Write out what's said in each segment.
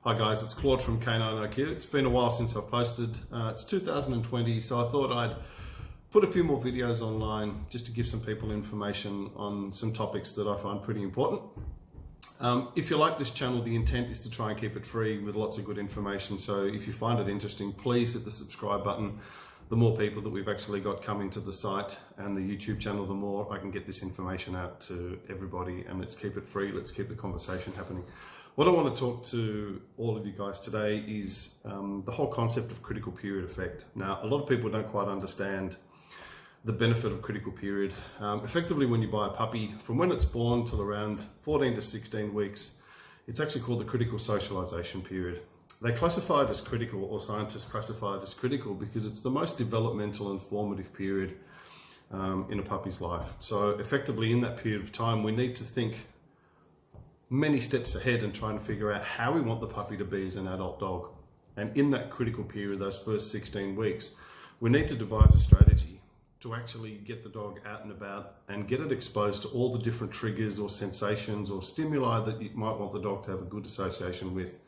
Hi guys, it's Claude from Canine IQ. It's been a while since I've posted. It's 2020, so I thought I'd put a few more videos online just to give some people information on some topics that I find pretty important. If you like this channel, the intent is to try and keep it free with lots of good information. So if you find it interesting, please hit the subscribe button. The more people that we've actually got coming to the site and the YouTube channel, the more I can get this information out to everybody, and let's keep it free. Let's keep the conversation happening. What I want to talk to all of you guys today is the whole concept of critical period effect. Now, a lot of people don't quite understand the benefit of critical period. Effectively, when you buy a puppy, from when it's born till around 14 to 16 weeks, it's actually called the critical socialization period. They classify it as critical, or scientists classify it as critical, because it's the most developmental and formative period in a puppy's life. So effectively, in that period of time, we need to think many steps ahead and trying to figure out how we want the puppy to be as an adult dog. And in that critical period, those first 16 weeks, we need to devise a strategy to actually get the dog out and about and get it exposed to all the different triggers or sensations or stimuli that you might want the dog to have a good association with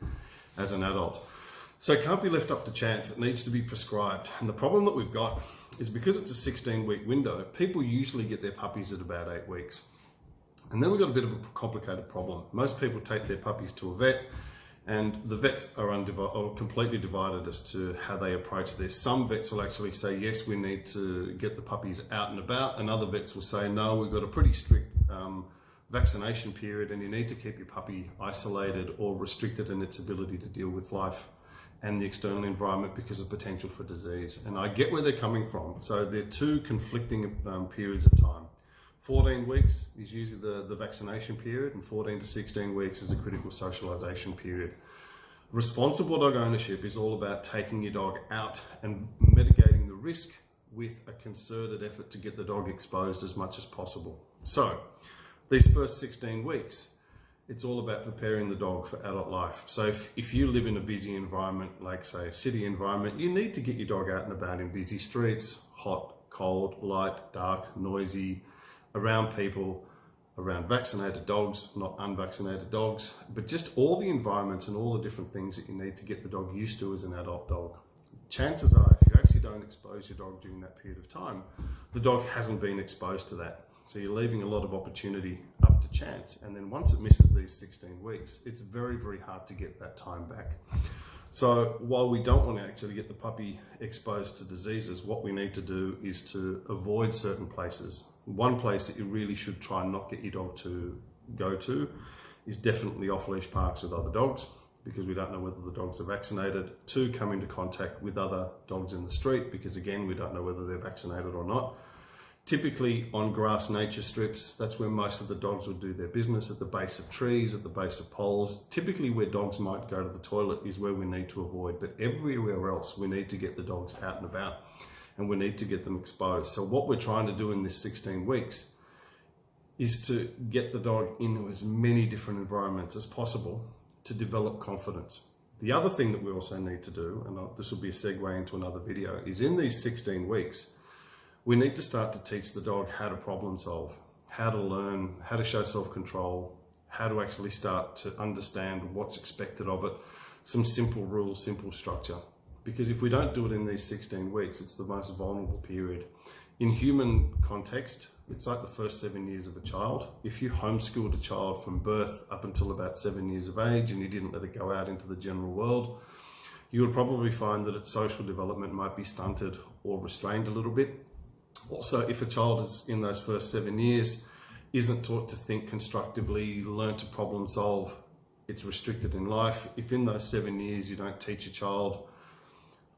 as an adult. So it can't be left up to chance. It needs to be prescribed. And the problem that we've got is because it's a 16-week window, people usually get their puppies at about 8 weeks. And then we've got a bit of a complicated problem. Most people take their puppies to a vet, and the vets are completely divided as to how they approach this. Some vets will actually say, yes, we need to get the puppies out and about, and other vets will say, no, we've got a pretty strict vaccination period, and you need to keep your puppy isolated or restricted in its ability to deal with life and the external environment because of potential for disease. And I get where they're coming from. So they're two conflicting periods of time. 14 weeks is usually the vaccination period, and 14 to 16 weeks is a critical socialization period. Responsible dog ownership is all about taking your dog out and mitigating the risk with a concerted effort to get the dog exposed as much as possible. So these first 16 weeks, it's all about preparing the dog for adult life. So if you live in a busy environment, like say a city environment, you need to get your dog out and about in busy streets, hot, cold, light, dark, noisy, around people, around vaccinated dogs, not unvaccinated dogs, but just all the environments and all the different things that you need to get the dog used to as an adult dog. Chances are, if you actually don't expose your dog during that period of time, the dog hasn't been exposed to that. So you're leaving a lot of opportunity up to chance. And then once it misses these 16 weeks, it's very, very hard to get that time back. So while we don't want to actually get the puppy exposed to diseases, what we need to do is to avoid certain places. One place that you really should try and not get your dog to go to is definitely off-leash parks with other dogs, because we don't know whether the dogs are vaccinated. 2, come into contact with other dogs in the street, because again, we don't know whether they're vaccinated or not. Typically on grass nature strips, that's where most of the dogs would do their business, at the base of trees, at the base of poles. Typically where dogs might go to the toilet is where we need to avoid, but everywhere else we need to get the dogs out and about, and we need to get them exposed. So what we're trying to do in this 16 weeks is to get the dog into as many different environments as possible to develop confidence. The other thing that we also need to do, and this will be a segue into another video, is in these 16 weeks, we need to start to teach the dog how to problem solve, how to learn, how to show self-control, how to actually start to understand what's expected of it, some simple rules, simple structure. Because if we don't do it in these 16 weeks, it's the most vulnerable period. In human context, it's like the first 7 years of a child. If you homeschooled a child from birth up until about 7 years of age and you didn't let it go out into the general world, you would probably find that its social development might be stunted or restrained a little bit. Also, if a child is in those first 7 years, isn't taught to think constructively, learn to problem solve, it's restricted in life. If in those 7 years you don't teach a child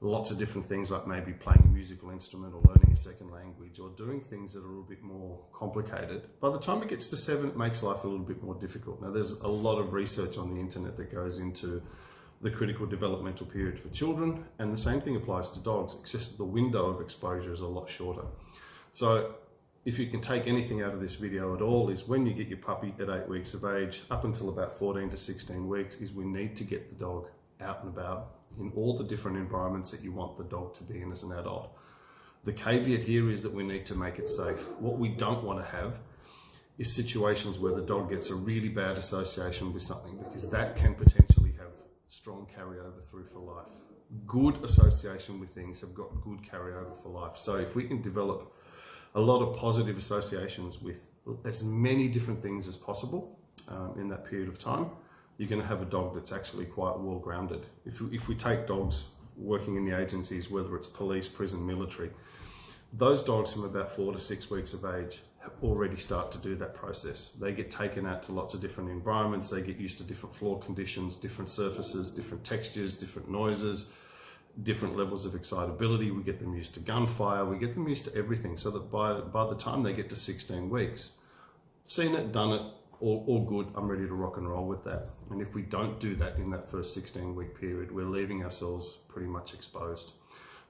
lots of different things, like maybe playing a musical instrument or learning a second language or doing things that are a little bit more complicated, by the time it gets to 7, it makes life a little bit more difficult. Now, there's a lot of research on the internet that goes into the critical developmental period for children, and the same thing applies to dogs, except the window of exposure is a lot shorter. So if you can take anything out of this video at all, is when you get your puppy at 8 weeks of age, up until about 14 to 16 weeks, is we need to get the dog out and about in all the different environments that you want the dog to be in as an adult. The caveat here is that we need to make it safe. What we don't want to have is situations where the dog gets a really bad association with something, because that can potentially have strong carryover through for life. Good association with things have got good carryover for life. So if we can develop a lot of positive associations with as many different things as possible in that period of time, you're going to have a dog that's actually quite well grounded. If we take dogs working in the agencies, whether it's police, prison, military, those dogs from about 4 to 6 weeks of age already start to do that process. They get taken out to lots of different environments. They get used to different floor conditions, different surfaces, different textures, different noises, different levels of excitability. We get them used to gunfire. We get them used to everything, so that by the time they get to 16 weeks, seen it, done it, all good, I'm ready to rock and roll with that. And if we don't do that in that first 16-week period, we're leaving ourselves pretty much exposed.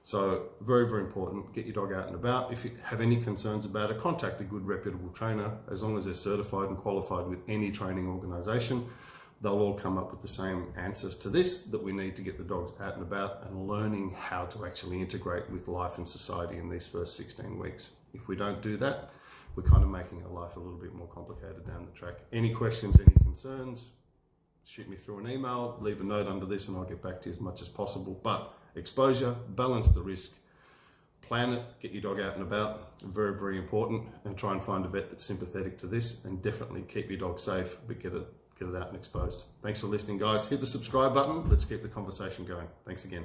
So very, very important, get your dog out and about. If you have any concerns about it, contact a good reputable trainer. As long as they're certified and qualified with any training organisation, they'll all come up with the same answers to this, that we need to get the dogs out and about and learning how to actually integrate with life and society in these first 16 weeks. If we don't do that, we're kind of making our life a little bit more complicated down the track. Any questions, any concerns, shoot me through an email, leave a note under this and I'll get back to you as much as possible. But exposure, balance the risk, plan it, get your dog out and about, very, very important, and try and find a vet that's sympathetic to this, and definitely keep your dog safe, but get it out and exposed. Thanks for listening, guys. Hit the subscribe button. Let's keep the conversation going. Thanks again.